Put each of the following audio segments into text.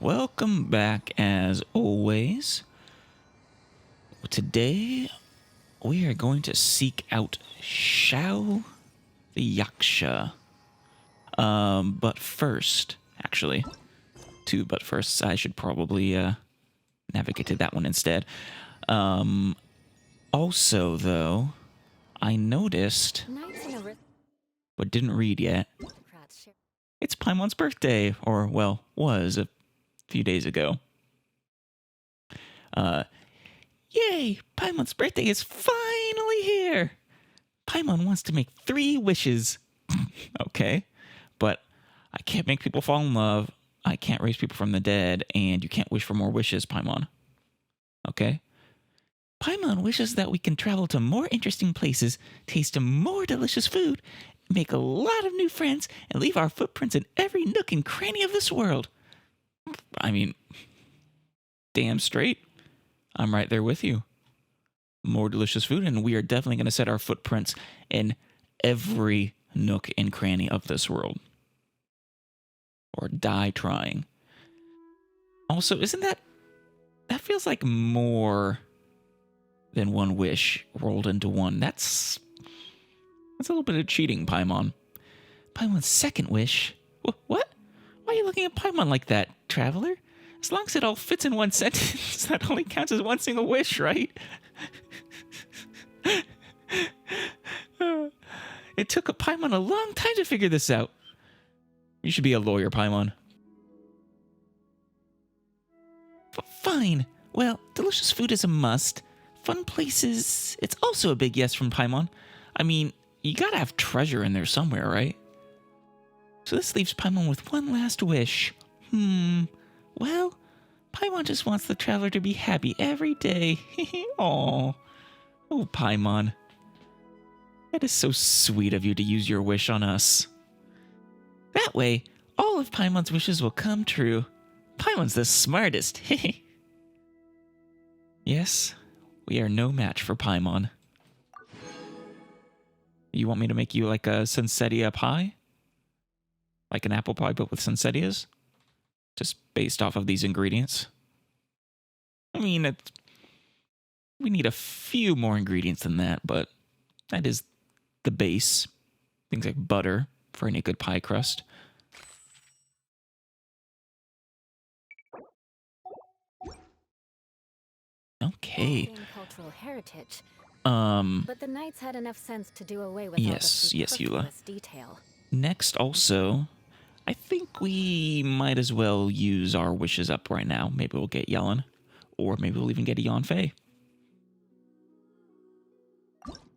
welcome back as always. Today, we are going to seek out Xiao the Yaksha. But first, actually, but first, I should probably navigate to that one instead. Also, though, I noticed, but didn't read yet, it's Paimon's birthday, or, well, was a few days ago. Yay! Paimon's birthday is finally here! Paimon wants to make 3 wishes. Okay, but I can't make people fall in love, I can't raise people from the dead, and you can't wish for more wishes, Paimon. Okay? Paimon wishes that we can travel to more interesting places, taste more delicious food, make a lot of new friends, and leave our footprints in every nook and cranny of this world. I mean, damn straight. I'm right there with you. More delicious food, and we are definitely going to set our footprints in every nook and cranny of this world. Or die trying. Also, isn't that feels like more than one wish rolled into one. That's a little bit of cheating, Paimon. Paimon's second wish. What? Why are you looking at Paimon like that, traveler? As long as it all fits in one sentence, that only counts as one single wish, right? It took a Paimon a long time to figure this out. You should be a lawyer, Paimon. Fine. Well, delicious food is a must. Fun places, it's also a big yes from Paimon. I mean, you gotta have treasure in there somewhere, right? So this leaves Paimon with one last wish. Well, Paimon just wants the traveler to be happy every day. Aww. Oh, Paimon. That is so sweet of you to use your wish on us. That way, all of Paimon's wishes will come true. Paimon's the smartest. Yes, we are no match for Paimon. You want me to make you like a Sunsettia pie? Like an apple pie, but with Sunsettias? Just based off of these ingredients? I mean, we need a few more ingredients than that, but that is the base. Things like butter for any good pie crust. Okay. Cultural heritage. But the knights had enough sense to do away with yes, Eula. Detail. Next, also, I think we might as well use our wishes up right now. Maybe we'll get Yellen, or maybe we'll even get a Yanfei.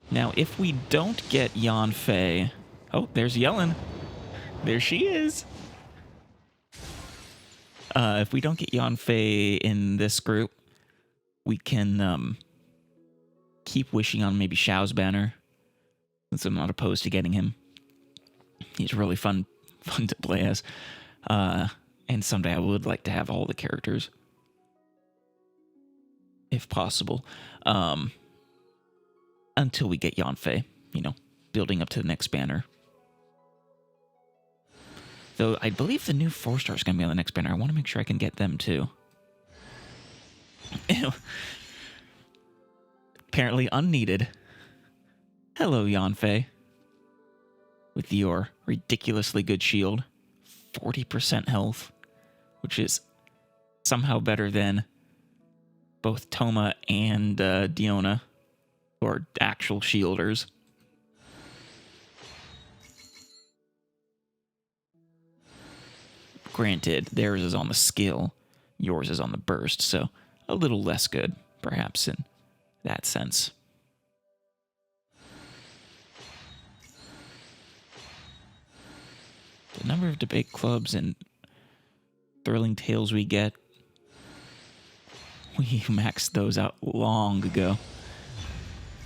Now, if we don't get Yanfei, oh, there's Yellen. There she is. If we don't get Yanfei in this group, we can keep wishing on maybe Xiao's banner, since I'm not opposed to getting him. He's really fun to play as. And someday I would like to have all the characters, if possible. Until we get Yanfei, building up to the next banner. Though I believe the new 4-star is going to be on the next banner. I want to make sure I can get them too. Ew. Apparently unneeded. Hello, Yanfei. With your ridiculously good shield. 40% health. Which is somehow better than both Toma and Diona. Who are actual shielders. Granted, theirs is on the skill. Yours is on the burst, so a little less good, perhaps, in that sense. The number of debate clubs and thrilling tales we get, we maxed those out long ago.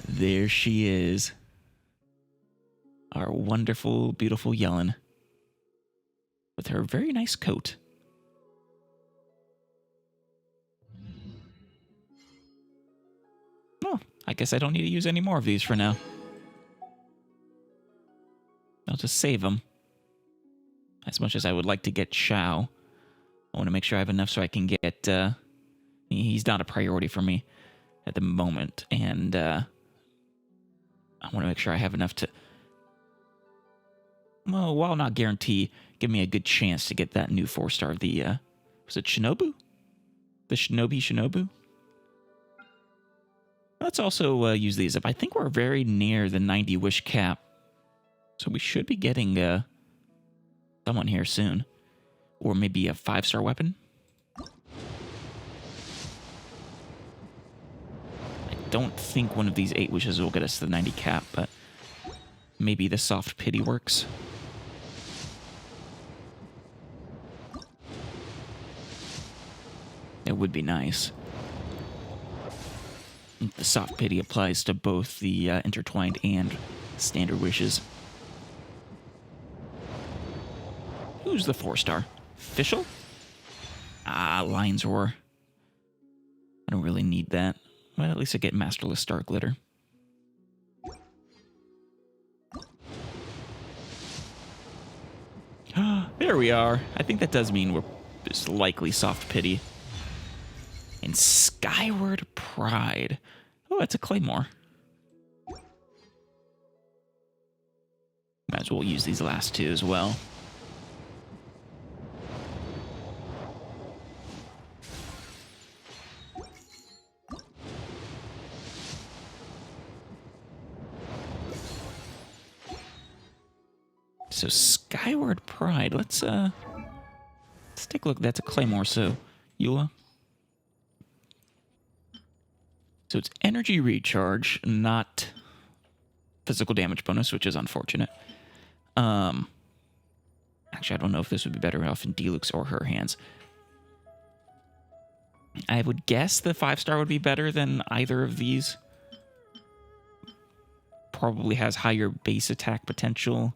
There she is. Our wonderful, beautiful Yellen. With her very nice coat. Oh, I guess I don't need to use any more of these for now. I'll just save them. As much as I would like to get Xiao, I want to make sure I have enough so I can get... he's not a priority for me at the moment. And I want to make sure I have enough to... Well, while not guarantee, give me a good chance to get that new 4-star. The, was it Shinobu? The Shinobu? Let's also use these up. I think we're very near the 90 wish cap. So we should be getting someone here soon. Or maybe a 5-star weapon. I don't think one of these 8 wishes will get us to the 90 cap, but maybe the soft pity works. It would be nice. The soft pity applies to both the intertwined and standard wishes. Who's the 4-star? Fischl? Ah, Lion's Roar. I don't really need that. But at least I get Masterless Star Glitter. There we are. I think that does mean we're just likely soft pity. And Skyward Pride. Oh, that's a Claymore. Might as well use these last two as well. So Skyward Pride. Let's take a look. That's a Claymore, so Eula. So it's energy recharge, not physical damage bonus, which is unfortunate. Actually, I don't know if this would be better off in Diluc's or her hands. I would guess the 5-star would be better than either of these. Probably has higher base attack potential,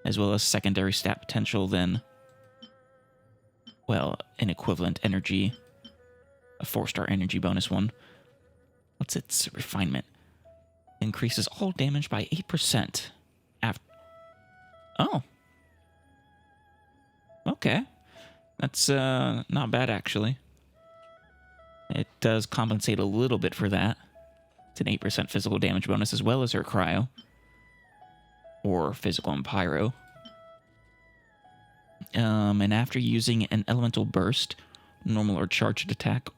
as well as secondary stat potential than, well, an equivalent energy, a 4-star energy bonus one. What's its refinement? Increases all damage by 8%. Oh. Okay. That's not bad, actually. It does compensate a little bit for that. It's an 8% physical damage bonus, as well as her cryo. Or physical and pyro. And after using an elemental burst, normal or charged attack.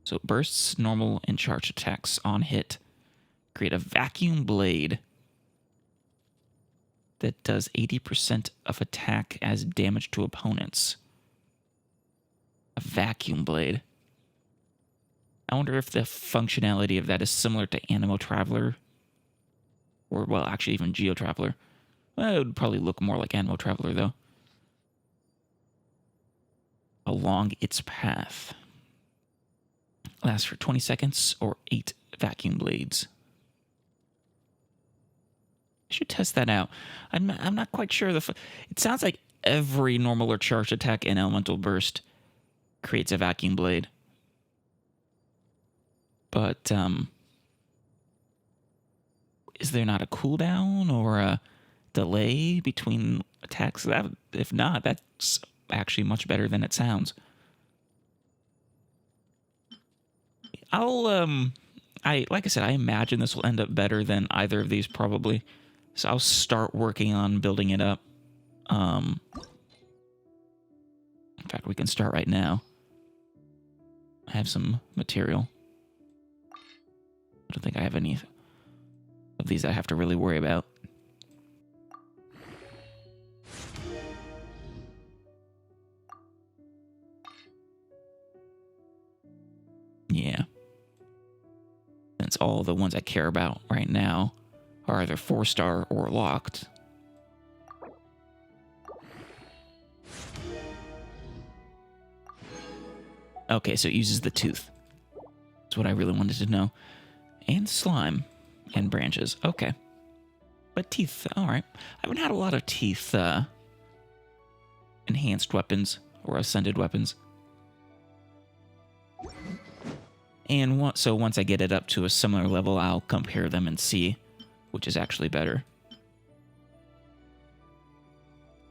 So bursts, normal, and charged attacks on hit create a vacuum blade that does 80% of attack as damage to opponents. A vacuum blade. I wonder if the functionality of that is similar to Animo Traveler. Or, well, actually even Geo Traveler. Well, it would probably look more like Animo Traveler, though. Along its path. Lasts for 20 seconds or 8 vacuum blades. I should test that out. I'm not quite sure. It sounds like every normal or charged attack in Elemental Burst creates a vacuum blade. But, is there not a cooldown or a delay between attacks? If not, that's actually much better than it sounds. Like I said, I imagine this will end up better than either of these probably. So I'll start working on building it up. In fact, we can start right now. I have some material. I don't think I have any of these I have to really worry about. Yeah. Since all the ones I care about right now are either 4-star or locked. Okay, so it uses the tooth. That's what I really wanted to know. And slime. And branches. Okay. But teeth, alright. I haven't had a lot of teeth, enhanced weapons or ascended weapons. And so once I get it up to a similar level, I'll compare them and see which is actually better.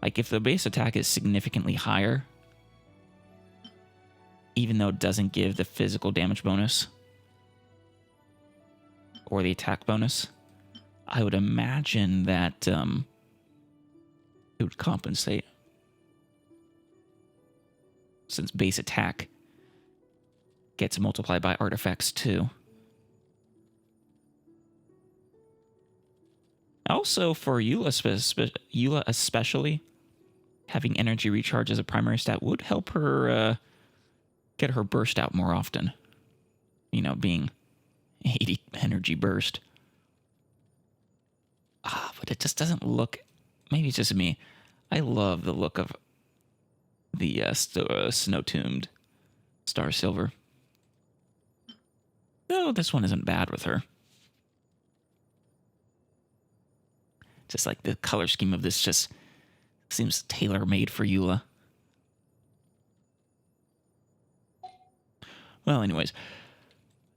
Like, if the base attack is significantly higher, even though it doesn't give the physical damage bonus or the attack bonus, I would imagine that it would compensate. Since base attack gets multiplied by artifacts too. Also, for Eula especially, having energy recharge as a primary stat would help her get her burst out more often. You know, being 80 energy burst. But it just doesn't look... Maybe it's just me. I love the look of the snow-tombed Star Silver. No, this one isn't bad with her. Just like the color scheme of this just seems tailor-made for Eula. Well, anyways,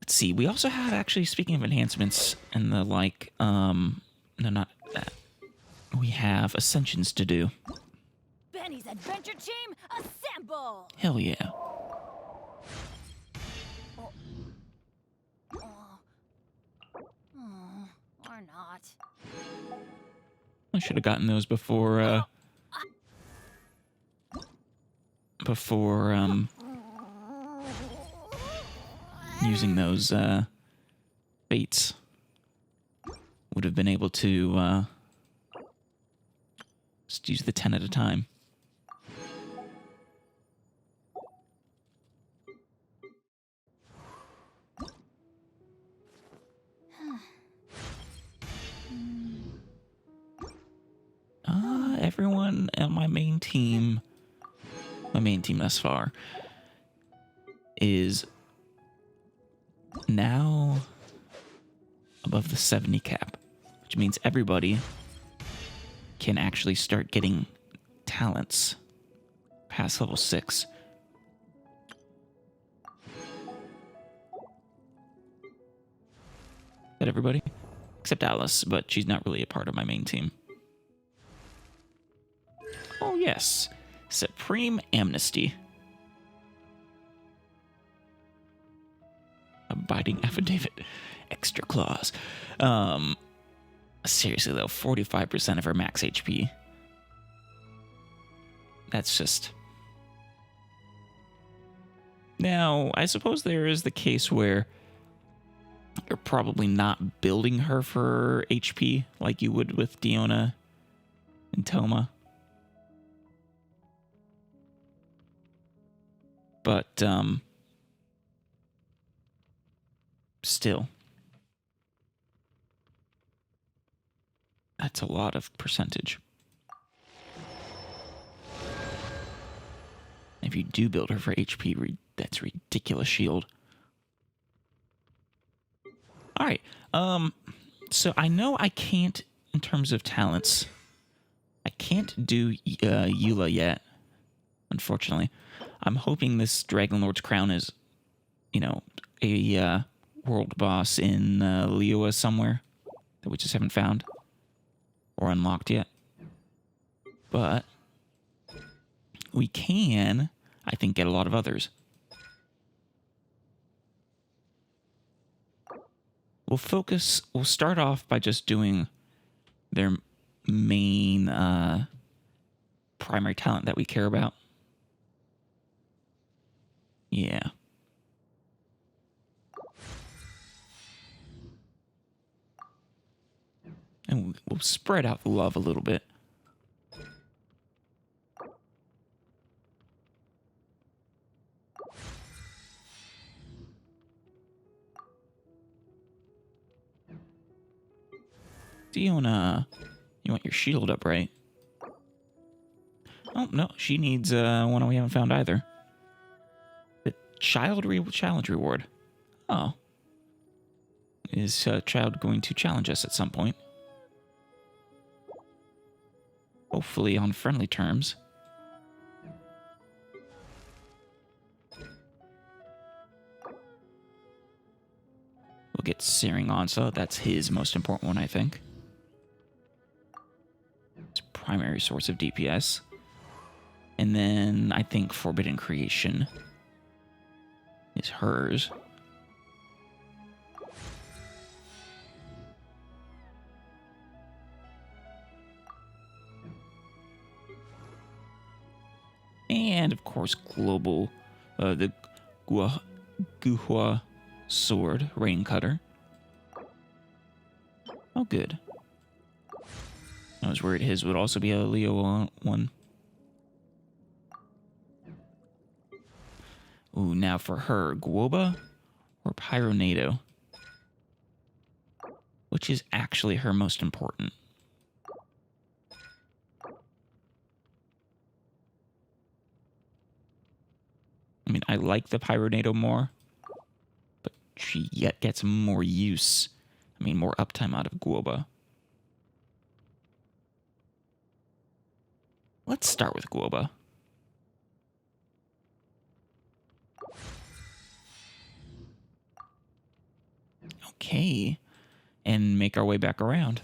let's see. We also have, actually, speaking of enhancements and the like, no, not that. We have ascensions to do. Benny's adventure team, assemble! Hell yeah. Or not. I should have gotten those before, using those, baits. Would have been able to, just use the 10 at a time. Everyone on my main team thus far, is now above the 70 cap, which means everybody can actually start getting talents past level 6. That everybody? Except Alice, but she's not really a part of my main team. Oh, yes. Supreme Amnesty. Abiding Affidavit. Extra clause. Seriously, though, 45% of her max HP. That's just... Now, I suppose there is the case where you're probably not building her for HP like you would with Diona and Toma. But, still. That's a lot of percentage. If you do build her for HP, that's ridiculous shield. Alright, so I know I can't, in terms of talents, I can't do Eula yet, unfortunately. I'm hoping this Dragon Lord's Crown is, you know, a world boss in Liyue somewhere that we just haven't found or unlocked yet. But we can, I think, get a lot of others. We'll start off by just doing their main primary talent that we care about. Yeah. And we'll spread out the love a little bit. Diona, you want your shield up, right? Oh, no, she needs one we haven't found either. The challenge reward. Oh. Is child going to challenge us at some point? Hopefully on friendly terms. We'll get Searing Onslaught. That's his most important one, I think. His primary source of DPS. And then I think Forbidden Creation is hers. And of course, Global, the Guhua Sword, Rain Cutter. Oh, good. I was worried his would also be a Leo one. Ooh, now for her, Guoba or Pyronado? Which is actually her most important? I mean, I like the Pyronado more, but she yet gets more use. I mean, more uptime out of Guoba. Let's start with Guoba. Okay. And make our way back around.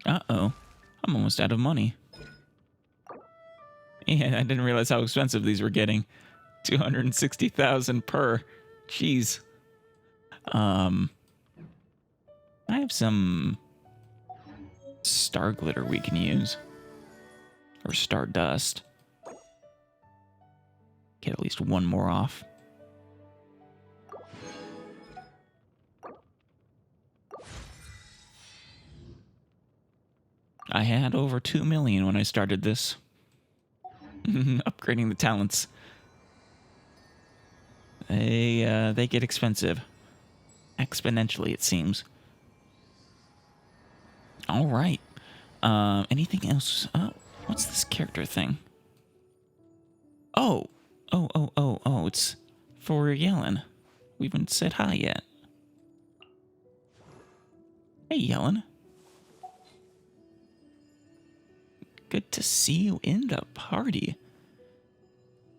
Uh-oh. I'm almost out of money. Yeah, I didn't realize how expensive these were getting. 260,000 per. Jeez. I have some star glitter we can use. Or star dust. Get at least one more off. I had over 2 million when I started this. Upgrading the talents. They get expensive. Exponentially, it seems. All right. Anything else? What's this character thing? Oh, it's for Yellen. We haven't said hi yet. Hey, Yellen. Good to see you in the party.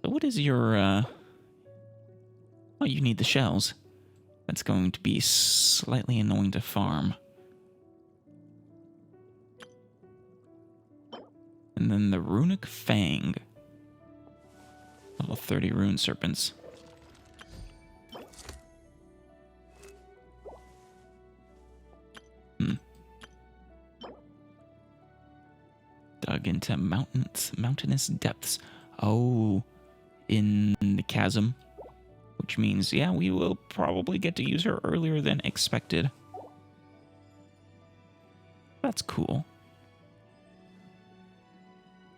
So what is your, Oh, you need the shells. That's going to be slightly annoying to farm. And then the Runic Fang. Level 30 Rune Serpents. Dug into mountainous depths. Oh, in the chasm. Which means, yeah, we will probably get to use her earlier than expected. That's cool.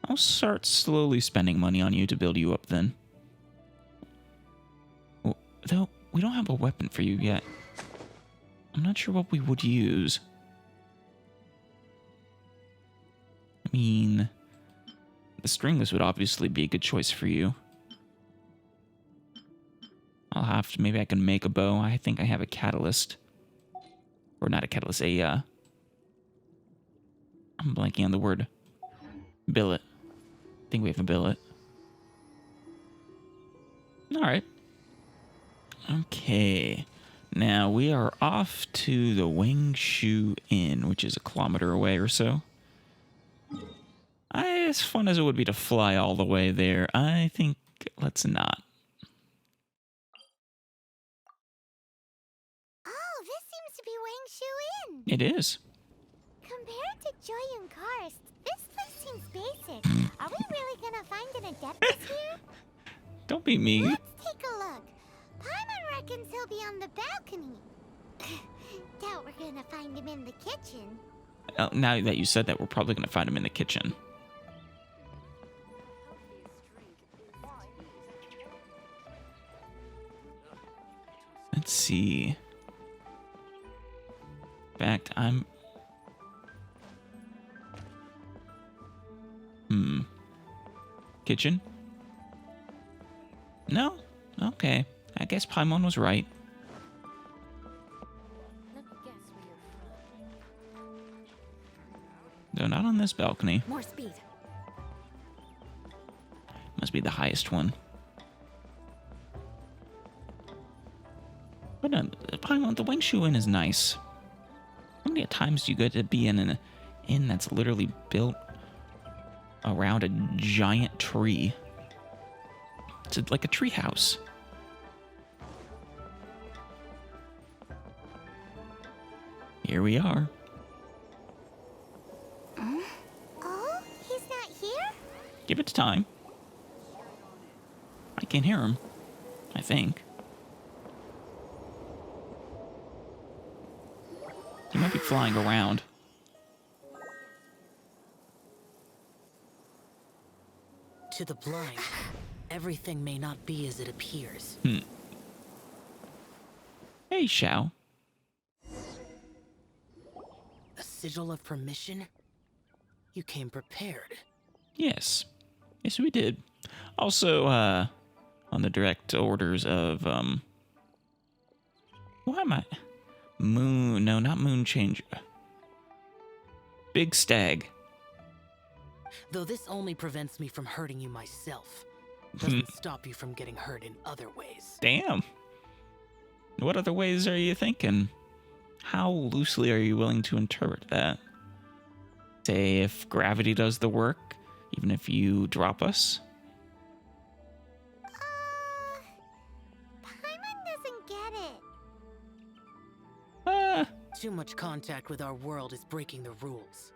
I'll start slowly spending money on you to build you up then. Well, though, we don't have a weapon for you yet. I'm not sure what we would use. I mean, the stringless would obviously be a good choice for you. I'll have to, maybe I can make a bow. I think I have a catalyst. Or not a catalyst, I'm blanking on the word. Billet. I think we have a billet. Alright. Okay. Now we are off to the Wangshu Inn, which is a kilometer away or so. As fun as it would be to fly all the way there, I think let's not. Oh, this seems to be Wangshu Inn. It is. Compared to Joyun Karst, this place seems basic. Are we really gonna find an adeptus here? Don't be mean. Let's take a look. Paimon reckons he'll be on the balcony. Doubt we're gonna find him in the kitchen. Now that you said that, we're probably going to find him in the kitchen. Let's see. In fact, Kitchen? No? Okay. I guess Paimon was right. Let me guess where you're from. Though not on this balcony. More speed. Must be the highest one. know, the Wing Shu Inn is nice. How many times do you get to be in an inn that's literally built around a giant tree? It's like a tree house. Here we are. Oh, he's not here? Give it time. I can hear him, I think. He might be flying around. To the blind, everything may not be as it appears. Hey, Xiao. A sigil of permission? You came prepared. Yes. Yes, we did. Also, on the direct orders of, why am I? Moon, no, not Moon Changer. Big Stag. Though this only prevents me from hurting you myself, doesn't stop you from getting hurt in other ways. Damn. What other ways are you thinking? How loosely are you willing to interpret that? Say if gravity does the work, even if you drop us? Paimon doesn't get it. Too much contact with our world is breaking the rules.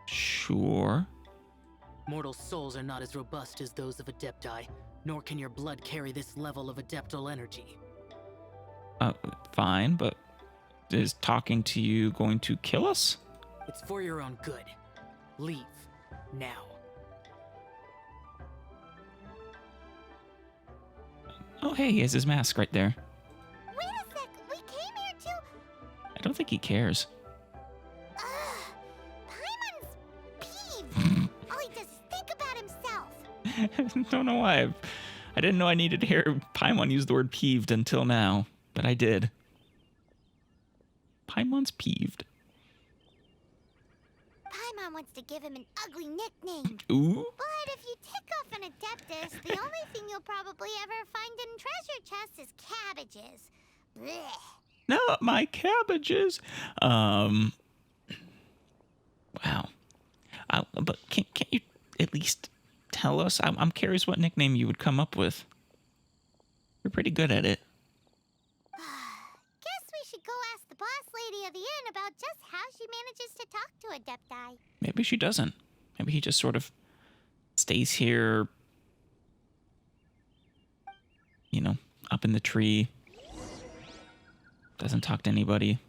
Sure. Mortal souls are not as robust as those of Adepti, nor can your blood carry this level of adeptal energy. Fine, but is talking to you going to kill us? It's for your own good. Leave. Now. Oh, hey, he has his mask right there. Wait a sec, we came here to... I don't think he cares. Paimon's peeved. All he does is think about himself. Don't know why. I didn't know I needed to hear Paimon use the word peeved until now, but I did. Paimon's peeved. Paimon wants to give him an ugly nickname. Ooh. But if you tick off an Adeptus, the only thing you'll probably ever find in treasure chests is cabbages. Blech. Not my cabbages. Wow. But can't you at least tell us? I'm curious what nickname you would come up with. You're pretty good at it. Guess we should go ask the boss lady of the inn about just how she manages to talk to Adepti. Maybe she doesn't. Maybe he just sort of stays here, you know, up in the tree. Doesn't talk to anybody.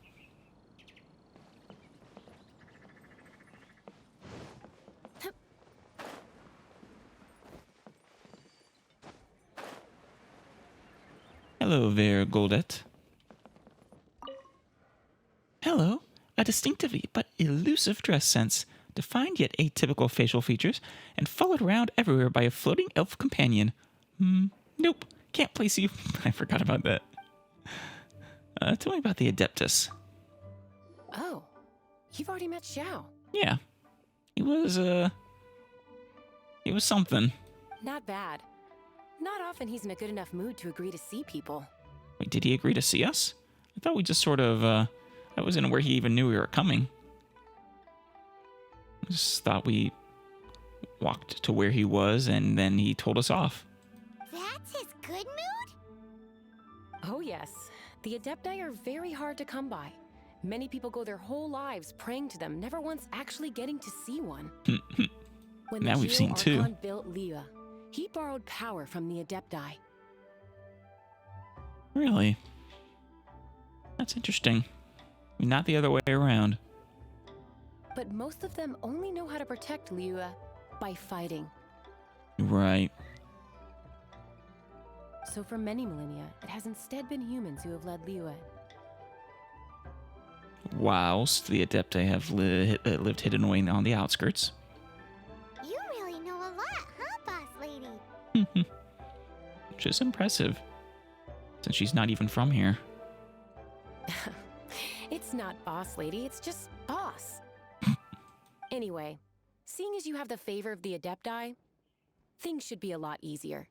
Hello there, Goldet. Hello. A distinctive but elusive dress sense, defined yet atypical facial features, and followed around everywhere by a floating elf companion. Nope. Can't place you. I forgot about that. Tell me about the Adeptus. Oh, you've already met Xiao. Yeah. He was something. Not bad. Not often he's in a good enough mood to agree to see people. Wait, did he agree to see us? I thought we just sort of, I wasn't aware he even knew we were coming. I just thought we walked to where he was and then he told us off. That's his good mood? Oh yes, the Adepti are very hard to come by. Many people go their whole lives praying to them, never once actually getting to see one. When Now the we've seen two. Archon built Liyue, he borrowed power from the Adepti. Really? That's interesting. I mean, not the other way around. But most of them only know how to protect Liyue by fighting. Right. So for many millennia, it has instead been humans who have led Liyue. Whilst the Adepti have lived hidden away on the outskirts. You really know a lot, huh, boss lady? Which is impressive, since she's not even from here. It's not boss lady, it's just boss. Anyway, seeing as you have the favor of the Adepti, things should be a lot easier.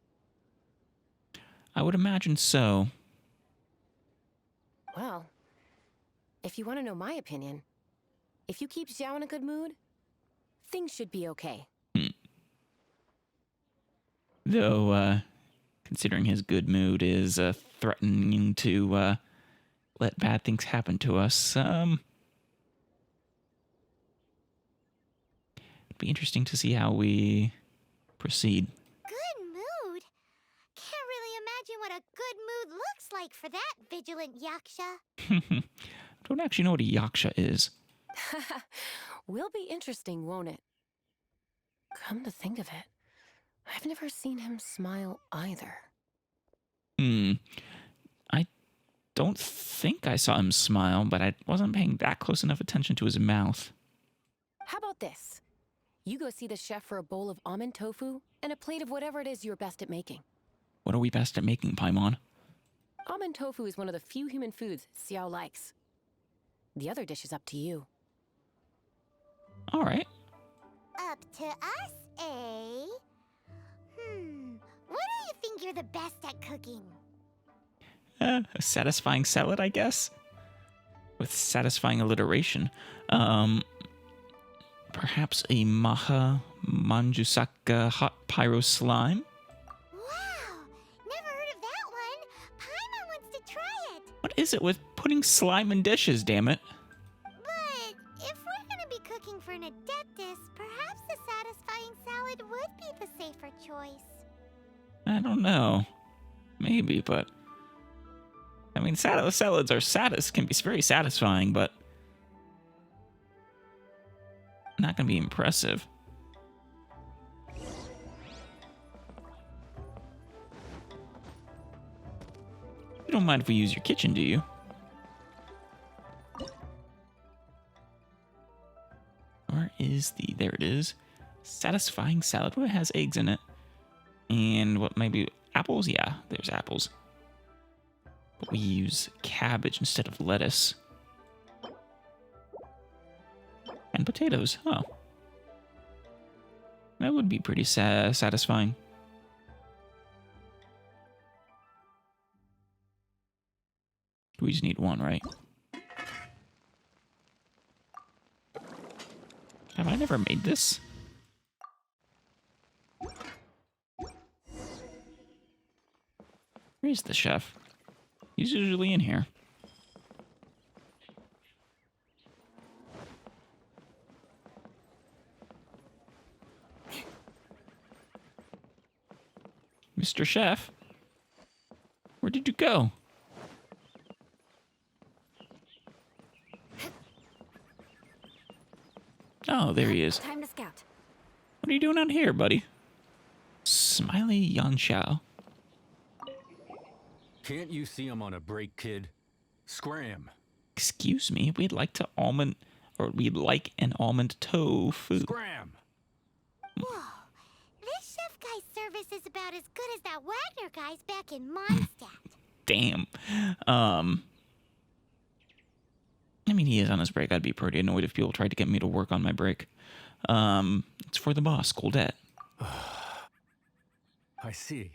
I would imagine so. Well, if you want to know my opinion, if you keep Xiao in a good mood, things should be okay. Though, considering his good mood is threatening to let bad things happen to us, it'd be interesting to see how we proceed. Good mood? Can't really imagine what a good mood looks like for that vigilant Yaksha. Don't actually know what a Yaksha is. Will be interesting, won't it? Come to think of it, I've never seen him smile either. I don't think I saw him smile, but I wasn't paying that close enough attention to his mouth. How about this? You go see the chef for a bowl of almond tofu and a plate of whatever it is you're best at making. What are we best at making, Paimon? Almond tofu is one of the few human foods Xiao likes. The other dish is up to you. All right. Up to us, eh? What do you think you're the best at cooking? A satisfying salad, I guess? With satisfying alliteration. Perhaps a maha manjusaka hot pyro slime? Wow! Never heard of that one. Paimon wants to try it. What is it with putting slime in dishes, damn it? But if we're gonna be cooking for an adeptus, perhaps the satisfying salad would be the safer choice. I don't know. Maybe, but... I mean, salads are can be very satisfying, but... not gonna be impressive. You don't mind if we use your kitchen, do you? Where is the... there it is. Satisfying salad. What has eggs in it? And what, maybe apples? Yeah, there's apples. But we use cabbage instead of lettuce. And potatoes. Oh. That would be pretty satisfying. We just need one, right? Have I never made this? Where's the chef? He's usually in here. Mr. Chef? Where did you go? Oh, there he is. Time to scout. What are you doing out here, buddy? Smiley Yan Xiao. Can't you see I'm on a break, kid? Scram. Excuse me, we'd like an almond tofu. Scram! Whoa. This chef guy's service is about as good as that Wagner guy's back in Mondstadt. Damn. I mean, he is on his break. I'd be pretty annoyed if people tried to get me to work on my break. It's for the boss, Goldet. I see.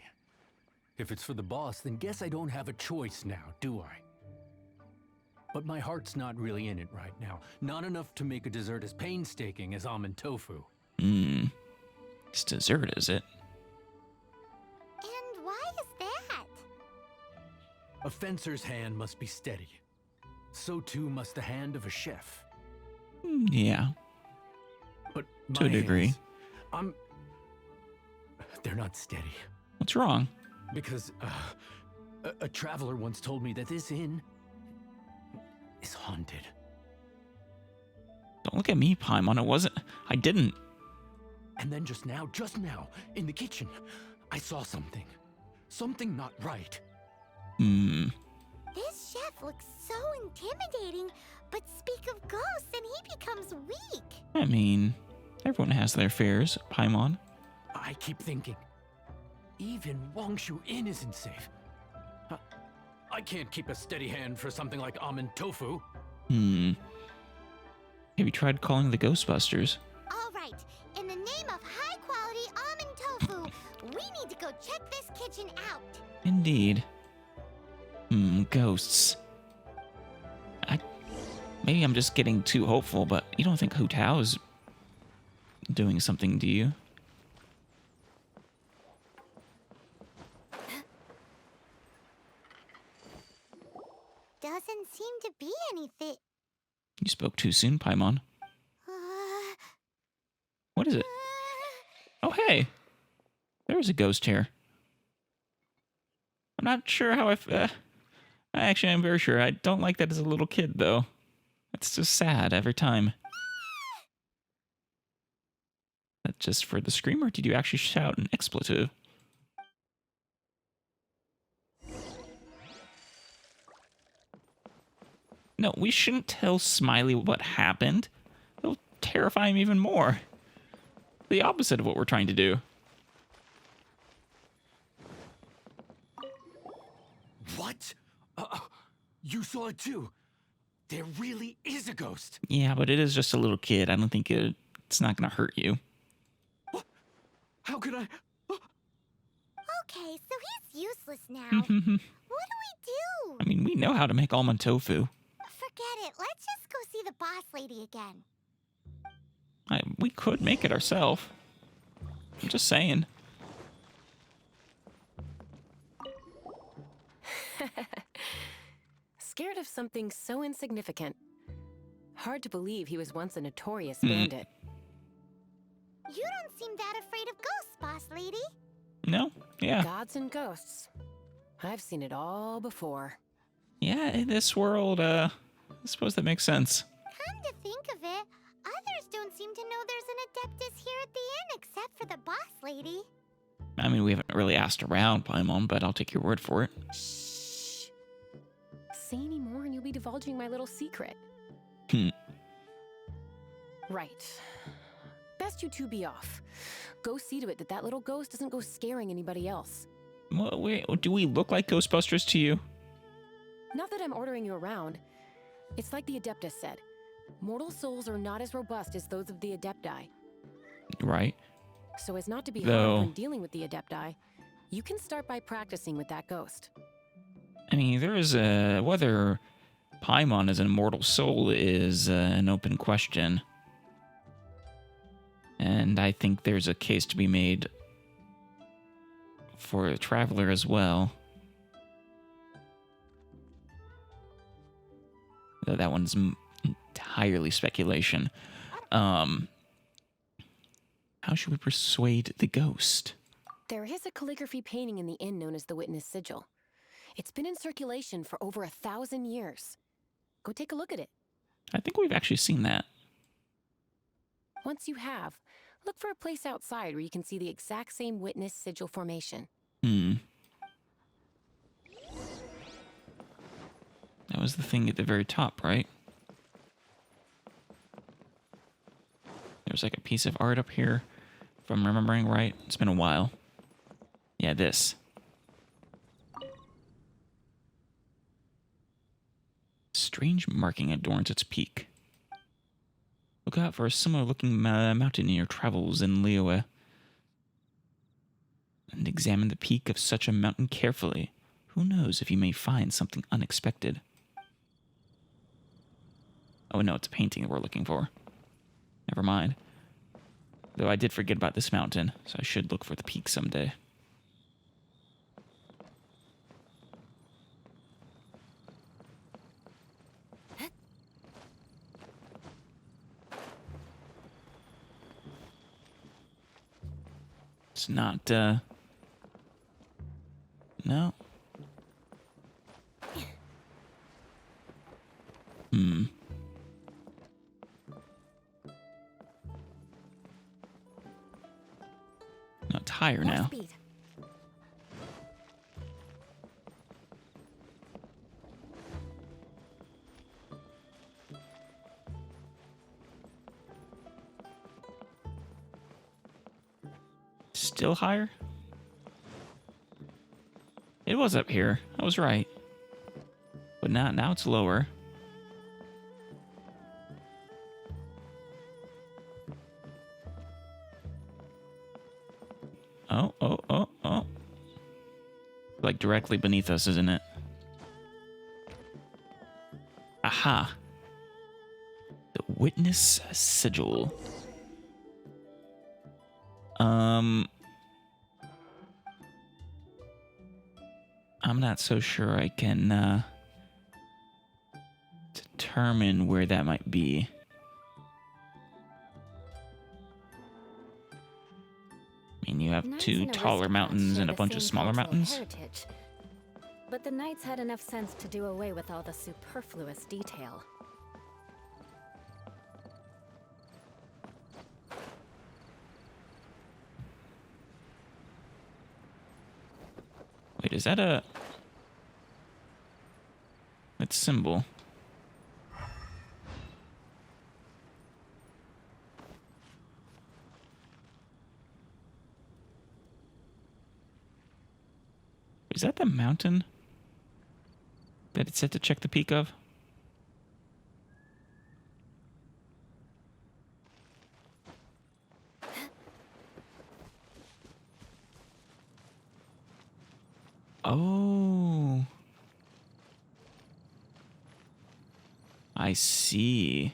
If it's for the boss, then guess I don't have a choice now, do I? But my heart's not really in it right now. Not enough to make a dessert as painstaking as almond tofu. It's dessert, is it? And why is that? A fencer's hand must be steady. So too must the hand of a chef. Yeah, But to a my degree. hands, they're not steady. What's wrong? Because a traveler once told me that this inn is haunted. Don't look at me, Paimon. I didn't. And then just now, in the kitchen, I saw something. Something not right. This chef looks so intimidating, but speak of ghosts and he becomes weak. I mean, everyone has their fears, Paimon. I keep thinking, even Wangshu Inn isn't safe. I can't keep a steady hand for something like almond tofu. Have you tried calling the Ghostbusters? All right, in the name of high-quality almond tofu, we need to go check this kitchen out. Indeed. Ghosts. Maybe I'm just getting too hopeful, but you don't think Hu Tao's doing something, do you? Doesn't seem to be anything. You spoke too soon, Paimon. What is it? Oh, hey. There's a ghost here. I'm not sure how I actually, I'm very sure. I don't like that as a little kid, though. It's just sad every time. That just for the scream, or did you actually shout an expletive? No, we shouldn't tell Smiley what happened. It'll terrify him even more. The opposite of what we're trying to do. What? You saw it too? There really is a ghost. Yeah, but it is just a little kid. I don't think it's not going to hurt you. What? How could I? Okay, so he's useless now. What do we do? I mean, we know how to make almond tofu. Forget it. Let's just go see the boss lady again. We could make it ourselves. I'm just saying. Scared of something so insignificant. Hard to believe he was once a notorious bandit. You don't seem that afraid of ghosts, boss lady. No? Yeah. Gods and ghosts. I've seen it all before. Yeah, in this world, I suppose that makes sense. Come to think of it, others don't seem to know there's an Adeptus here at the inn except for the boss lady. I mean, we haven't really asked around, Paimon, but I'll take your word for it. Shh. Say any more and you'll be divulging my little secret. Right. Best you two be off. Go see to it that little ghost doesn't go scaring anybody else. Well, wait, do we look like Ghostbusters to you? Not that I'm ordering you around. It's like the Adeptus said. Mortal souls are not as robust as those of the Adepti. Right. So as not to be Though- harmed when dealing with the Adepti, you can start by practicing with that ghost. I mean, there is whether Paimon is an immortal soul is an open question. And I think there's a case to be made for a traveler as well. Though that one's entirely speculation. How should we persuade the ghost? There is a calligraphy painting in the inn known as the Witness Sigil. It's been in circulation for over 1,000 years. Go take a look at it. I think we've actually seen that. Once you have, look for a place outside where you can see the exact same Witness Sigil formation. That was the thing at the very top, right? There's like a piece of art up here, if I'm remembering right. It's been a while. Yeah, this. Strange marking adorns its peak. Look out for a similar-looking mountain in your travels in Liyue, and examine the peak of such a mountain carefully. Who knows if you may find something unexpected. Oh no, it's a painting that we're looking for. Never mind. Though I did forget about this mountain, so I should look for the peak someday. It's not, no. No, it's higher More now. speed. Still higher? It was up here. I was right. But now it's lower. Oh. Like directly beneath us, isn't it? Aha. Witness sigil. I'm not so sure I can determine where that might be. I mean, you have Knights two and taller aristocrats mountains share and a the bunch of same smaller cultural mountains. heritage. But the Knights had enough sense to do away with all the superfluous detail. Wait, is that a... That symbol? Is that the mountain that it said to check the peak of? Oh. I see.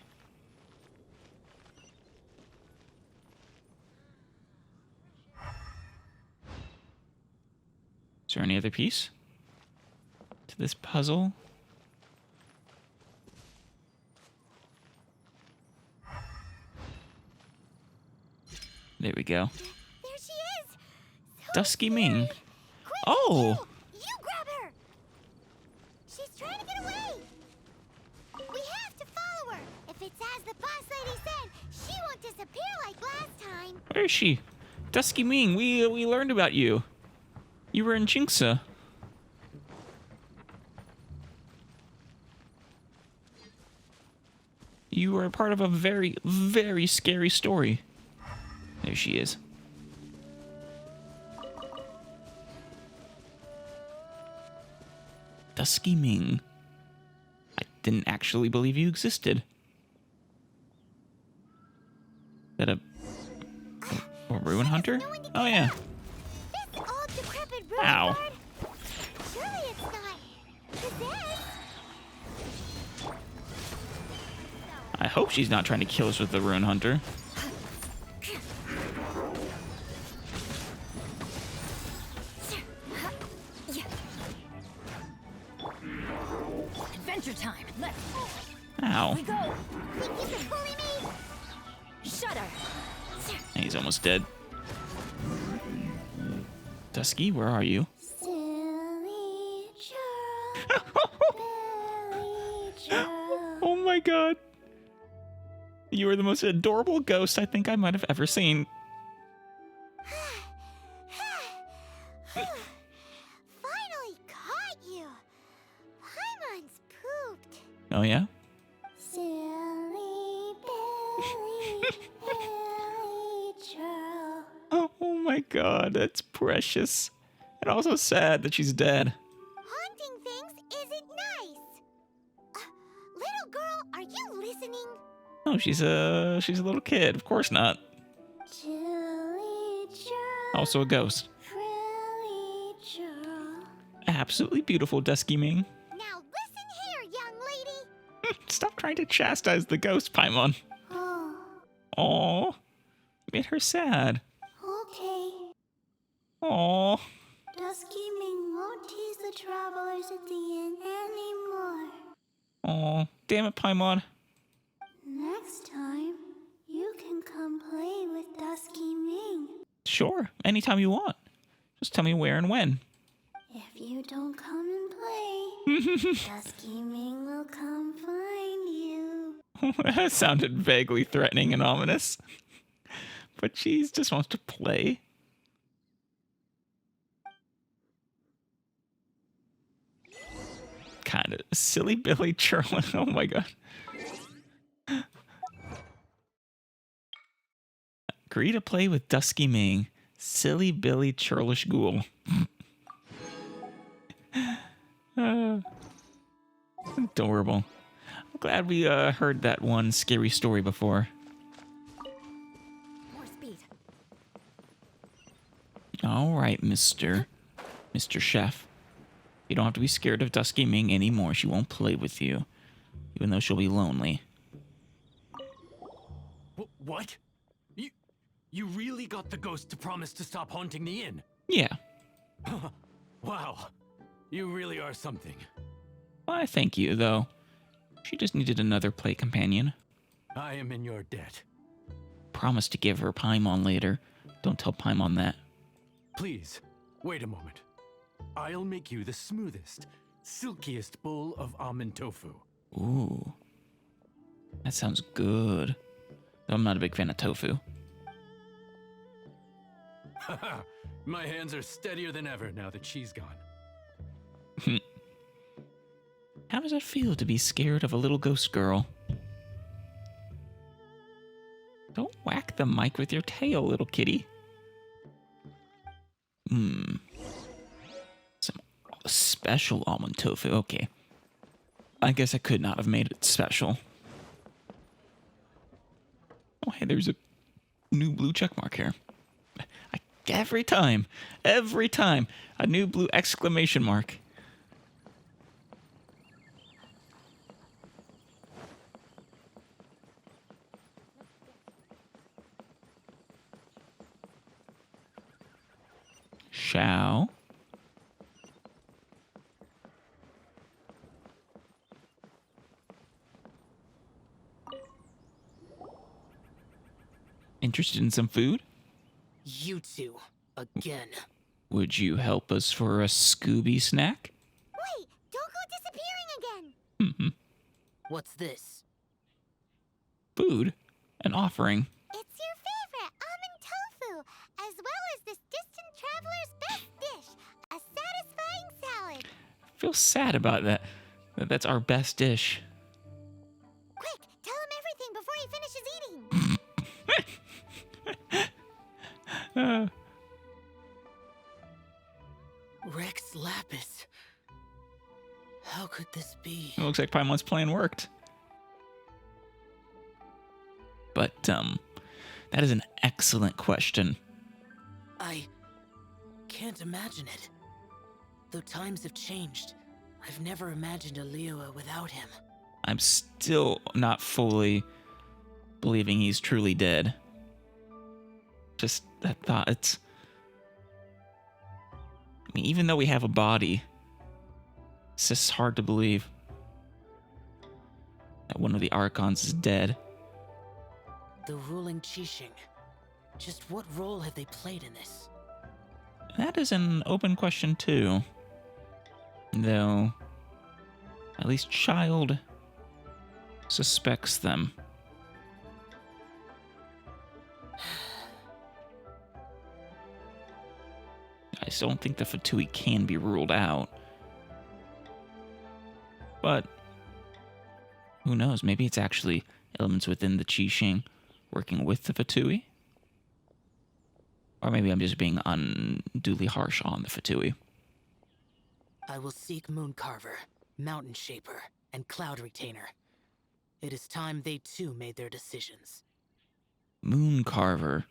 Is there any other piece to this puzzle? There we go. There she is! So Dusky Ming. scary. Quick, Oh! you grab her! She's trying to get away! We have to follow her! If it's as the boss lady said, she won't disappear like last time! Where is she? Dusky Ming, we learned about you. You were in Jinxa. You were a part of a very, very scary story. There she is. Dusky Ming. I didn't actually believe you existed. Is that a ruin hunter? Oh yeah. This old decrepit ruin Ow. guard? Surely it's not possessed? I hope she's not trying to kill us with the ruin hunter. Adventure time. Let's Ow. we go. Think you can bully me? Shut her. He's almost dead. Dusky, where are you? Silly Joe, Billy Joe. Oh my god. You are the most adorable ghost I think I might have ever seen. Finally caught you! Paimon's pooped. Oh yeah? Silly Billy, Billy Joe. Oh my god, that's precious. And also sad that she's dead. Haunting things isn't nice. Little girl, are you listening? Oh, she's a little kid. Of course not. Silly Joe, Also a ghost. Frilly Joe. Absolutely beautiful, Dusky Ming. Now listen here, young lady. Stop trying to chastise the ghost, Paimon. Oh, Aw. Made her sad. okay. Aw. Dusky Ming won't tease the travelers at the inn anymore. Aw. Damn it, Paimon. Next time, you can come play with Dusky Ming. Sure, anytime you want. Just tell me where and when. If you don't come and play, Dusky Ming will come find you. That sounded vaguely threatening and ominous. But she just wants to play. Kind of silly Billy Churlin. Oh my god. Agree to play with Dusky Ming. Silly Billy Churlish Ghoul. Adorable. I'm glad we heard that one scary story before. More speed. All right, Mr. Chef. You don't have to be scared of Dusky Ming anymore. She won't play with you, even though she'll be lonely. What? You really got the ghost to promise to stop haunting the inn? Yeah. Wow. You really are something. Why, thank you, though. She just needed another play companion. I am in your debt. Promise to give her Paimon later. Don't tell Paimon that. Please, wait a moment. I'll make you the smoothest, silkiest bowl of almond tofu. Ooh. That sounds good. Though I'm not a big fan of tofu. Haha, my hands are steadier than ever now that she's gone. How does it feel to be scared of a little ghost girl? Don't whack the mic with your tail, little kitty. Some special almond tofu. Okay. I guess I could not have made it special. Oh, hey, there's a new blue check mark here. Every time, a new blue exclamation mark. Xiao. Interested in some food? You two, again. Would you help us for a Scooby snack? Wait, don't go disappearing again. What's this? Food? An offering. It's your favorite almond tofu, as well as this distant traveler's best dish, a satisfying salad. I feel sad about that. That's our best dish. Quick, tell him everything before he finishes eating. Rex Lapis. How could this be? It looks like Paimon's plan worked. But, that is an excellent question. I can't imagine it. Though times have changed, I've never imagined a Liyue without him. I'm still not fully believing he's truly dead. Just that thought, it's... I mean, even though we have a body, it's just hard to believe that one of the Archons is dead. The ruling Qixing. Just what role have they played in this? That is an open question, too. Though, at least Child suspects them. I still don't think the Fatui can be ruled out. But, who knows? Maybe it's actually elements within the Qixing working with the Fatui? Or maybe I'm just being unduly harsh on the Fatui. I will seek Mooncarver, Mountain Shaper, and Cloud Retainer. It is time they too made their decisions. Mooncarver.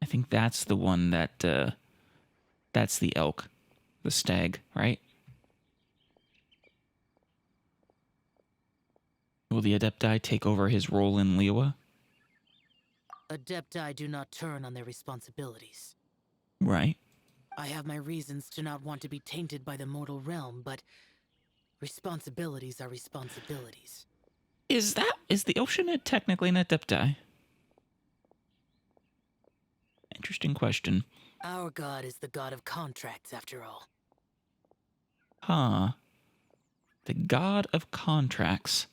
I think that's the one that, that's the elk. The stag, right? Will the Adepti take over his role in Liyue? Adepti do not turn on their responsibilities. Right. I have my reasons to not want to be tainted by the mortal realm, but responsibilities are responsibilities. Is the Oceanid technically an Adepti? Interesting question. Our god is the god of contracts, after all. Huh. The god of contracts.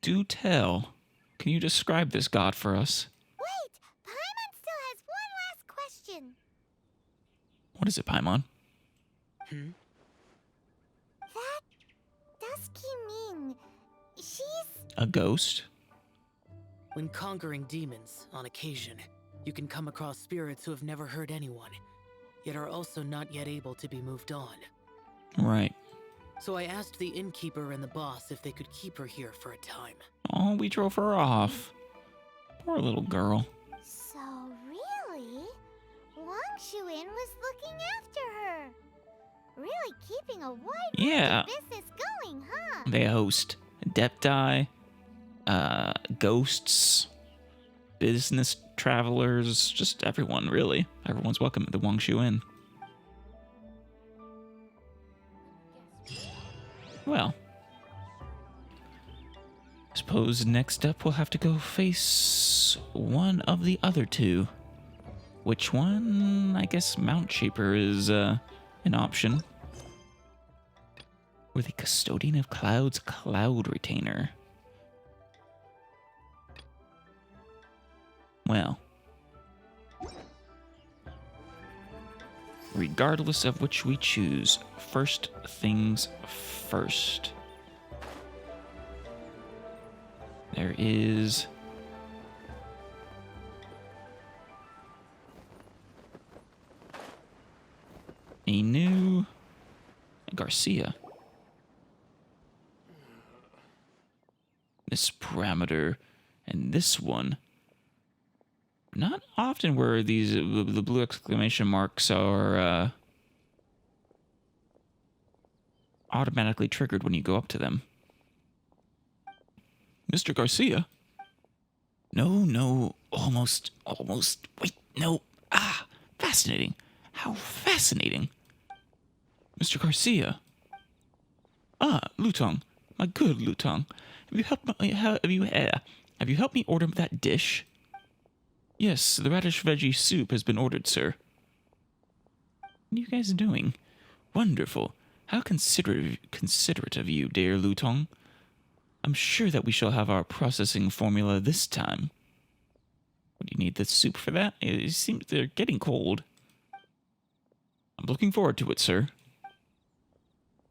Do tell. Can you describe this god for us? Wait, Paimon still has one last question. What is it, Paimon? That Dusky Ming, she's... A ghost? When conquering demons, on occasion, you can come across spirits who have never hurt anyone, yet are also not yet able to be moved on. Right. So I asked the innkeeper and the boss if they could keep her here for a time. Oh, we drove her off. Poor little girl. So really, Wangshuin was looking after her. Really keeping a wide Yeah. business going, huh? They host Adepti, ghosts, business travelers, just everyone, really. Everyone's welcome at the Wangshu Inn. Well, suppose next up we'll have to go face one of the other two. Which one? I guess Mount Shaper is an option. Or the Custodian of Clouds Cloud Retainer. Well, regardless of which we choose, first things first. There is a new Garcia. This parameter and this one. Not often where these the blue exclamation marks are automatically triggered when you go up to them. Mr. Garcia? No, almost. Wait, no. Fascinating. How fascinating. Mr. Garcia. Lutong. My good Lutong. Have you helped me order that dish? Yes, the radish veggie soup has been ordered, sir. What are you guys doing? Wonderful. How considerate of you, dear Lutong. I'm sure that we shall have our processing formula this time. What, do you need the soup for that? It seems they're getting cold. I'm looking forward to it, sir.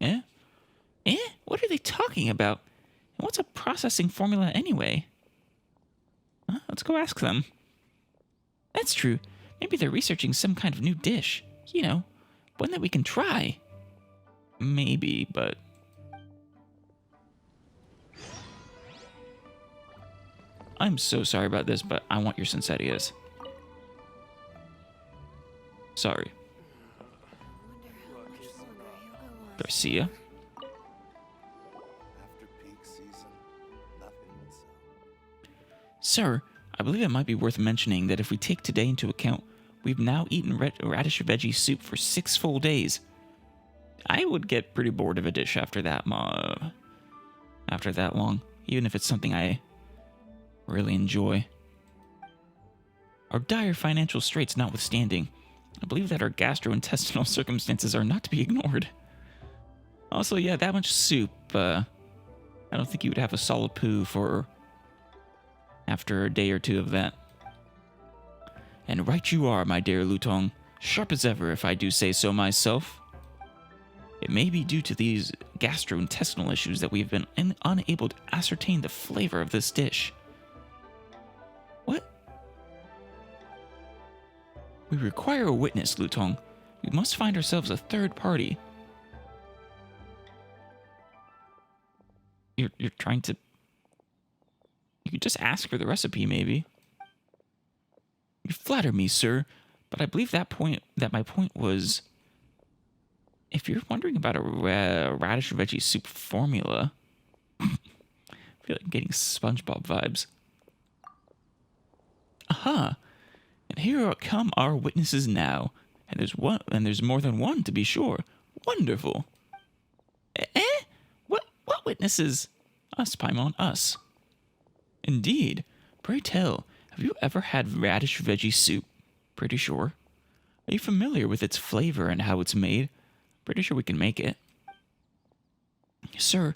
Eh? What are they talking about? And what's a processing formula anyway? Let's go ask them. That's true. Maybe they're researching some kind of new dish. You know, one that we can try. Maybe, but... I'm so sorry about this, but I want your Sensatias. Sorry. Garcia? After peak season, nothing would sell. Sir, I believe it might be worth mentioning that if we take today into account, we've now eaten radish veggie soup for 6 full days. I would get pretty bored of a dish after that long, even if it's something I really enjoy. Our dire financial straits notwithstanding, I believe that our gastrointestinal circumstances are not to be ignored. Also, yeah, that much soup, I don't think you would have a solid poo for after a day or two of that. And right you are, my dear Lutong, sharp as ever if I do say so myself. It may be due to these gastrointestinal issues that we've been unable to ascertain the flavor of this dish. What? We require a witness, Lutong. We must find ourselves a third party. You're trying to... You could just ask for the recipe, maybe. You flatter me, sir, but I believe that my point was... If you're wondering about a radish veggie soup formula... I feel like I'm getting SpongeBob vibes. Aha! And here come our witnesses now. And there's more than one, to be sure. Wonderful. What witnesses? Us, Paimon, us. Indeed. Pray tell, have you ever had radish veggie soup? Pretty sure. Are you familiar with its flavor and how it's made? Pretty sure we can make it. Sir,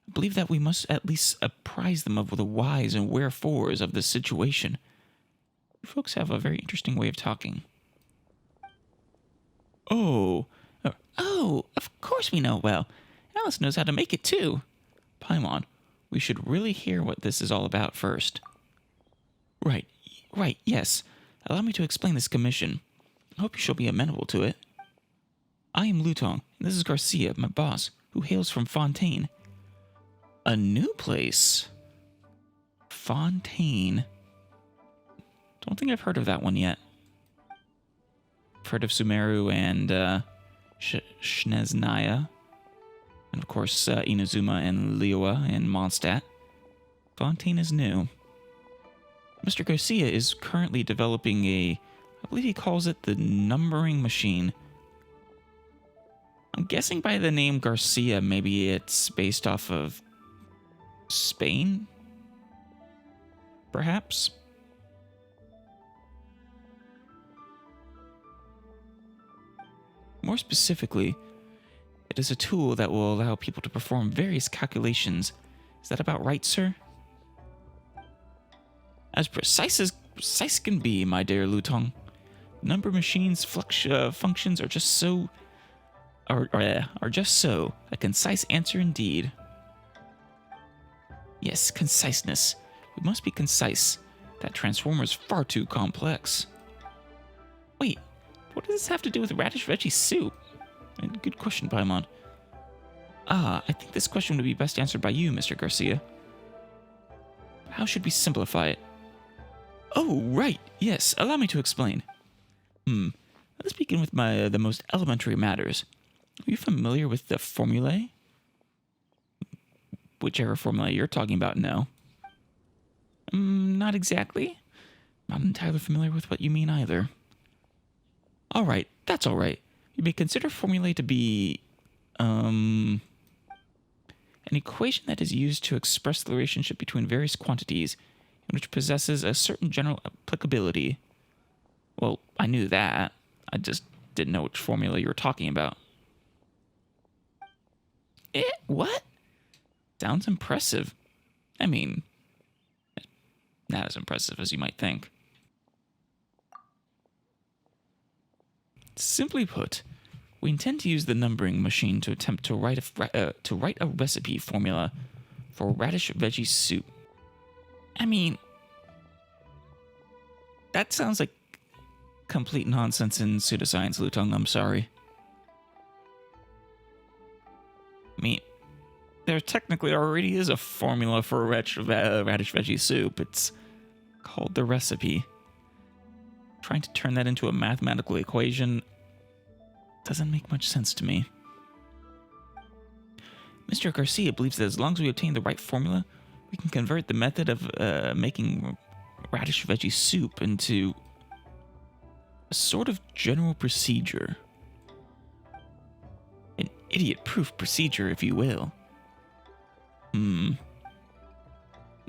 I believe that we must at least apprise them of the whys and wherefores of this situation. You folks have a very interesting way of talking. Oh, of course we know well. Alice knows how to make it too. Paimon, we should really hear what this is all about first. Right, yes. Allow me to explain this commission. I hope you shall be amenable to it. I am Lutong, and this is Garcia, my boss, who hails from Fontaine. A new place? Fontaine. Don't think I've heard of that one yet. I've heard of Sumeru and Shneznaya. And of course, Inazuma and Liyue and Mondstadt. Fontaine is new. Mr. Garcia is currently developing I believe he calls it the numbering machine. I'm guessing by the name Garcia, maybe it's based off of Spain? Perhaps? More specifically, it is a tool that will allow people to perform various calculations. Is that about right, sir? As precise can be, my dear Lutong. Number machines' functions are just so... are just so. A concise answer indeed. Yes, conciseness. We must be concise. That transformer is far too complex. Wait, what does this have to do with radish veggie soup? Good question, Paimon. I think this question would be best answered by you, Mr. Garcia. How should we simplify it? Oh, right, yes, allow me to explain. Let's begin with the most elementary matters. Are you familiar with the formulae? Whichever formula you're talking about, no. Not exactly. Not entirely familiar with what you mean either. Alright, that's alright. You may consider formulae to be, an equation that is used to express the relationship between various quantities and which possesses a certain general applicability. Well, I knew that. I just didn't know which formula you were talking about. What? Sounds impressive. I mean, not as impressive as you might think. Simply put, we intend to use the numbering machine to attempt to write a recipe formula for radish veggie soup. I mean, that sounds like complete nonsense and pseudoscience, Lutong. I'm sorry. I mean, there technically already is a formula for radish veggie soup. It's called the recipe. Trying to turn that into a mathematical equation doesn't make much sense to me. Mr. Garcia believes that as long as we obtain the right formula, we can convert the method of making radish veggie soup into a sort of general procedure. An idiot-proof procedure, if you will.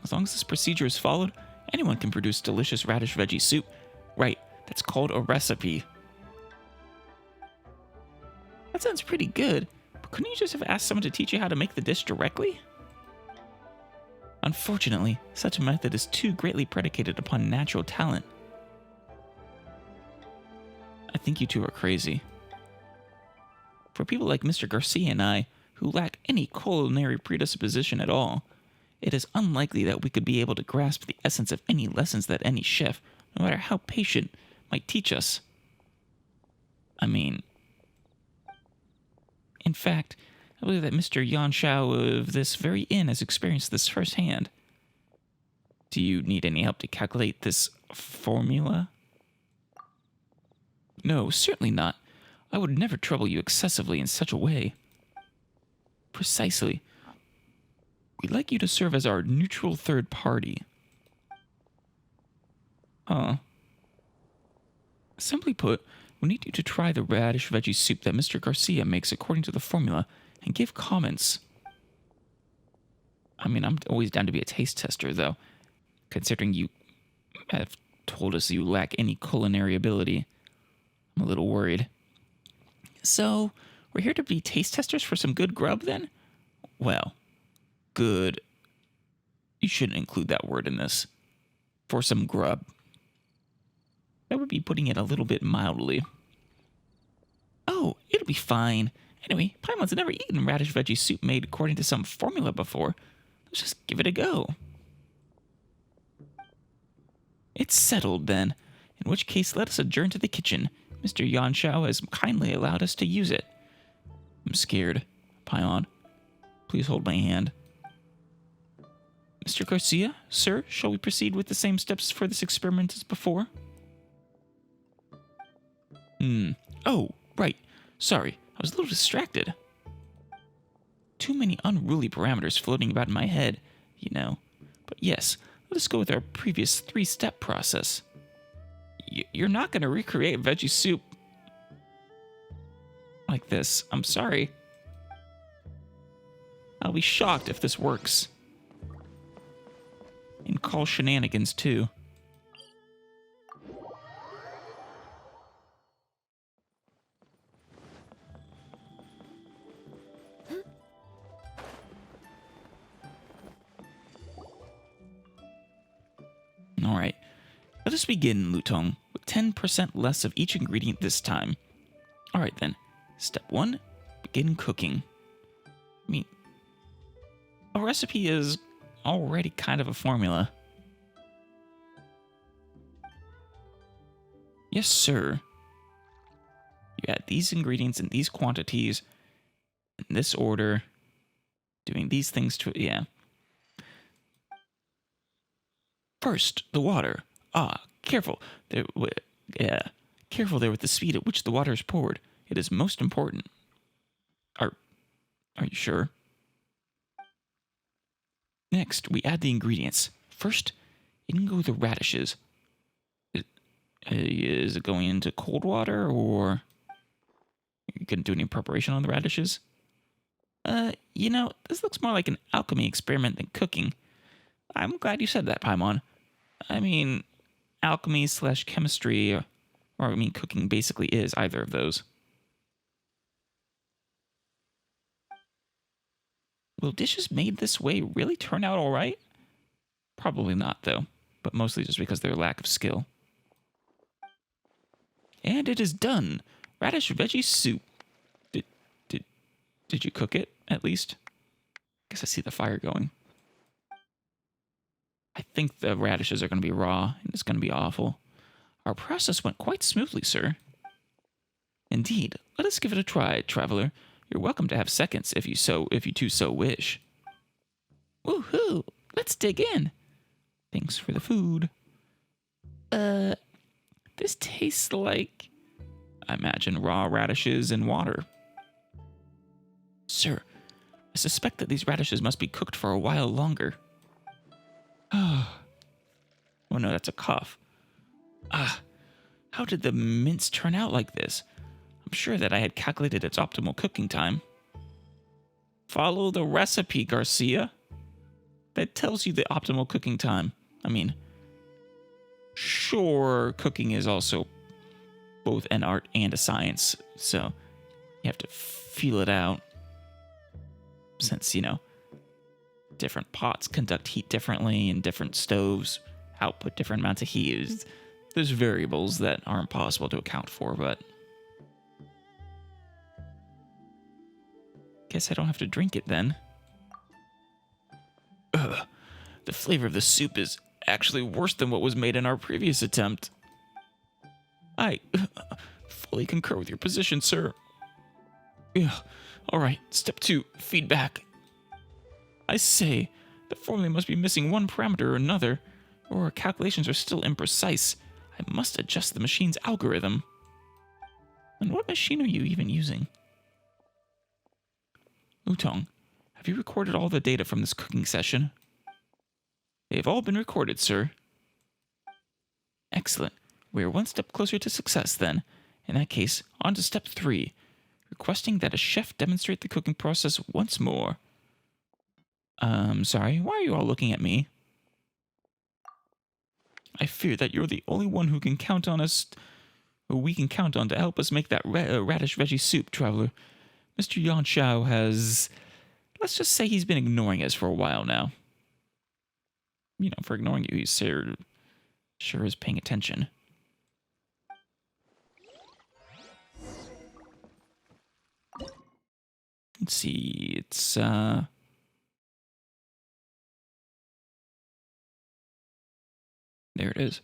As long as this procedure is followed, anyone can produce delicious radish veggie soup. Right, that's called a recipe. That sounds pretty good, but couldn't you just have asked someone to teach you how to make the dish directly? Unfortunately, such a method is too greatly predicated upon natural talent. I think you two are crazy. For people like Mr. Garcia and I, who lack any culinary predisposition at all, it is unlikely that we could be able to grasp the essence of any lessons that any chef, no matter how patient, might teach us. I mean, in fact, I believe that Mr. Xiao of this very inn has experienced this firsthand. Do you need any help to calculate this formula? No, certainly not. I would never trouble you excessively in such a way. Precisely. We'd like you to serve as our neutral third party. Simply put, we need you to try the radish veggie soup that Mr. Garcia makes according to the formula and give comments. I mean, I'm always down to be a taste tester, though, considering you have told us you lack any culinary ability. I'm a little worried. So, we're here to be taste testers for some good grub, then? Well, good. You shouldn't include that word in this. For some grub. That would be putting it a little bit mildly. Oh, it'll be fine. Anyway, Paimon's never eaten radish veggie soup made according to some formula before. Let's just give it a go. It's settled, then. In which case, let us adjourn to the kitchen. Mr. Xiao has kindly allowed us to use it. I'm scared. Paimon, please hold my hand. Mr. Garcia, sir, shall we proceed with the same steps for this experiment as before? Oh, right. Sorry, I was a little distracted. Too many unruly parameters floating about in my head, you know. But yes, let us go with our previous 3-step process. You're not going to recreate veggie soup like this. I'm sorry. I'll be shocked if this works. And call shenanigans, too. Alright, let us begin, Lutong, with 10% less of each ingredient this time. Alright then, step 1, begin cooking. I mean, a recipe is already kind of a formula. Yes, sir. You add these ingredients in these quantities, in this order, doing these things to it, yeah. First, the water. Careful. Careful there with the speed at which the water is poured. It is most important. Are you sure? Next, we add the ingredients. First, in go the radishes. Is it going into cold water, or are you going to do any preparation on the radishes? This looks more like an alchemy experiment than cooking. I'm glad you said that, Paimon. I mean, alchemy / chemistry, or cooking basically is either of those. Will dishes made this way really turn out all right? Probably not, though, but mostly just because of their lack of skill. And it is done. Radish veggie soup. Did you cook it, at least? Guess I see the fire going. I think the radishes are going to be raw, and it's going to be awful. Our process went quite smoothly, sir. Indeed. Let us give it a try, traveler. You're welcome to have seconds if you too so wish. Woohoo! Let's dig in. Thanks for the food. This tastes like, I imagine, raw radishes and water. Sir, I suspect that these radishes must be cooked for a while longer. Oh no, that's a cough. How did the mince turn out like this? I'm sure that I had calculated its optimal cooking time. Follow the recipe, Garcia. That tells you the optimal cooking time. I mean, sure, cooking is also both an art and a science, so you have to feel it out. Since, different pots conduct heat differently, and different stoves output different amounts of heat. There's variables that are impossible to account for, but guess I don't have to drink it then. Ugh, the flavor of the soup is actually worse than what was made in our previous attempt. I fully concur with your position, sir. Ugh. Alright, step 2, feedback. I say, the formula must be missing one parameter or another, or our calculations are still imprecise. I must adjust the machine's algorithm. And what machine are you even using? Lutong, have you recorded all the data from this cooking session? They've all been recorded, sir. Excellent. We are one step closer to success, then. In that case, on to step 3. Requesting that a chef demonstrate the cooking process once more. Sorry, why are you all looking at me? I fear that you're the only one who we can count on to help us make that radish veggie soup, traveler. Mr. Xiao has, let's just say he's been ignoring us for a while now. For ignoring you, he's sure is paying attention. Let's see, it's, there it is.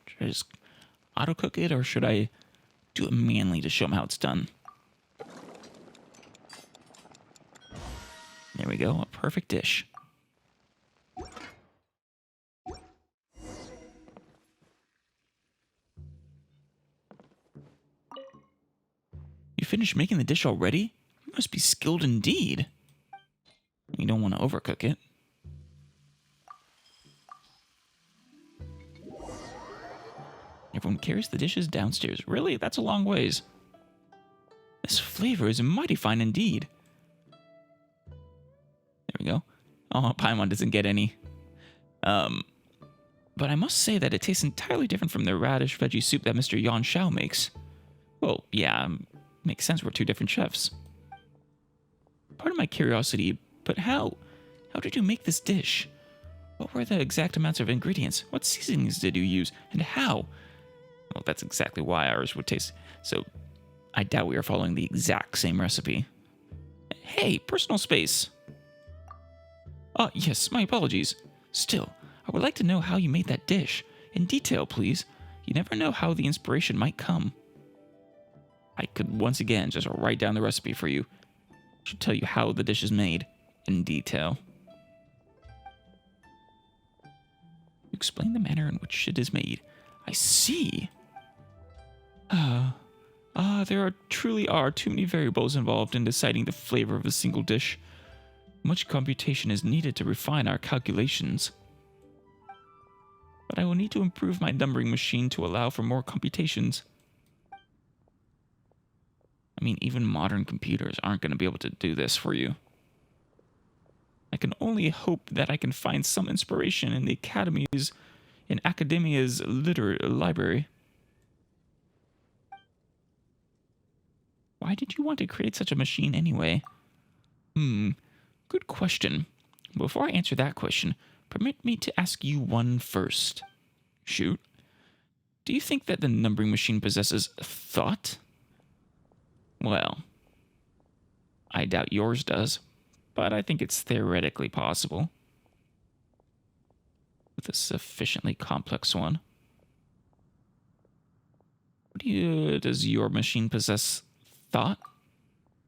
Should I just auto-cook it, or should I do it manually to show him how it's done? There we go, a perfect dish. You finished making the dish already? You must be skilled indeed. You don't want to overcook it. Everyone carries the dishes downstairs. Really? That's a long ways. This flavor is mighty fine indeed. There we go. Oh, Paimon doesn't get any. But I must say that it tastes entirely different from the radish veggie soup that Mr. Xiao makes. Well, yeah, makes sense. We're two different chefs. Pardon my curiosity, but how did you make this dish? What were the exact amounts of ingredients? What seasonings did you use? And how? Well, that's exactly why ours would taste. So, I doubt we are following the exact same recipe. Hey, personal space. Yes, my apologies. Still, I would like to know how you made that dish. In detail, please. You never know how the inspiration might come. I could once again just write down the recipe for you. I should tell you how the dish is made. In detail. Explain the manner in which it is made. I see. There truly are too many variables involved in deciding the flavor of a single dish. Much computation is needed to refine our calculations. But I will need to improve my numbering machine to allow for more computations. I mean, even modern computers aren't going to be able to do this for you. I can only hope that I can find some inspiration in academia's library. Why did you want to create such a machine anyway? Good question. Before I answer that question, permit me to ask you one first. Shoot. Do you think that the numbering machine possesses thought? Well, I doubt yours does, but I think it's theoretically possible. With a sufficiently complex one. Does your machine possess thought?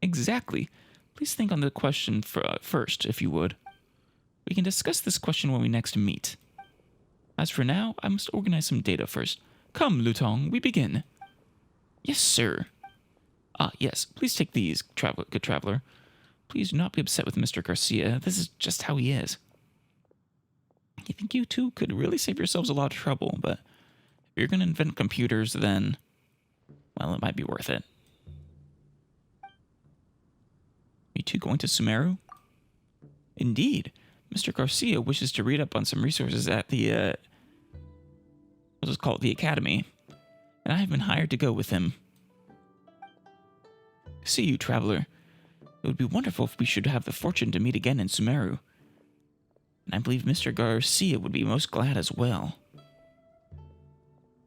Exactly. Please think on the question first, if you would. We can discuss this question when we next meet. As for now, I must organize some data first. Come, Lutong, we begin. Yes, sir. Yes, please take these, good traveler. Please do not be upset with Mr. Garcia. This is just how he is. I think you two could really save yourselves a lot of trouble, but if you're going to invent computers, then, well, it might be worth it. You two going to Sumeru? Indeed. Mr. Garcia wishes to read up on some resources at the, let's call it the Academy, and I have been hired to go with him. See you, traveler. It would be wonderful if we should have the fortune to meet again in Sumeru. And I believe Mr. Garcia would be most glad as well.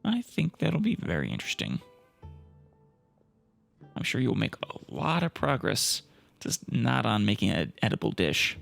I think that'll be very interesting. I'm sure you'll make a lot of progress, just not on making an edible dish.